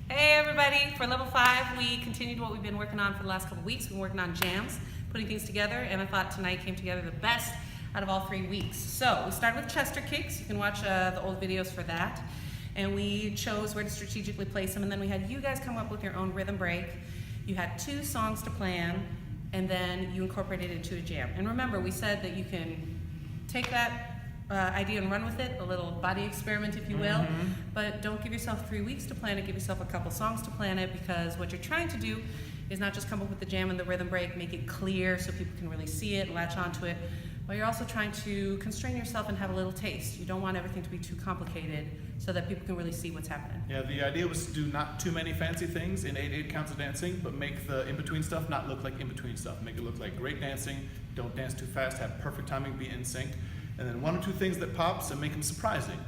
Hey everybody, for level 5 we continued what we've been working on for the last couple weeks. We've been working on jams, putting things together, and I thought tonight came together the best out of all 3 weeks. So we started with Chester kicks. You can watch the old videos for that. And we chose where to strategically place them, and then we had you guys come up with your own rhythm break. You had 2 songs to plan, and then you incorporated it into a jam. And remember, we said that you can take that idea and run with it, a little body experiment, if you will. But don't give yourself 3 weeks to plan it, give yourself a couple songs to plan it, because what you're trying to do is not just come up with the jam and the rhythm break, make it clear so people can really see it and latch onto it, but you're also trying to constrain yourself and have a little taste. You don't want everything to be too complicated so that people can really see what's happening. Yeah, the idea was to do not too many fancy things in 8/8 counts of dancing, but make the in-between stuff not look like in-between stuff. Make it look like great dancing, don't dance too fast, have perfect timing, be in sync. And then 1 or 2 things that pops and make them surprising.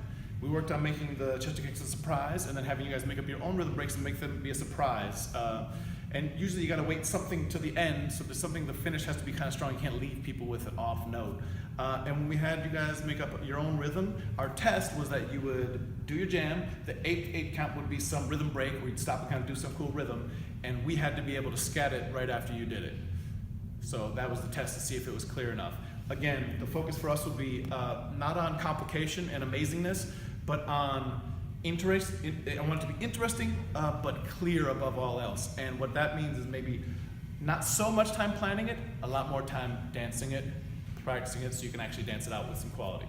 We worked on making the Chester kicks a surprise, and then having you guys make up your own rhythm breaks and make them be a surprise. And usually you gotta wait something to the end, so there's something, the finish has to be kind of strong. You can't leave people with an off note. And when we had you guys make up your own rhythm, our test was that you would do your jam, the 8/8 count would be some rhythm break where you'd stop and kind of do some cool rhythm, and we had to be able to scat it right after you did it. So that was the test to see if it was clear enough. Again, the focus for us would be not on complication and amazingness, but on interest. I want it to be interesting, but clear above all else. And what that means is maybe not so much time planning it, a lot more time dancing it, practicing it, so you can actually dance it out with some quality.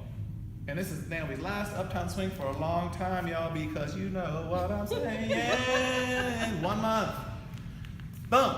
And this is Naomi's last Uptown Swing for a long time, y'all, because you know what I'm saying. 1 month. Boom.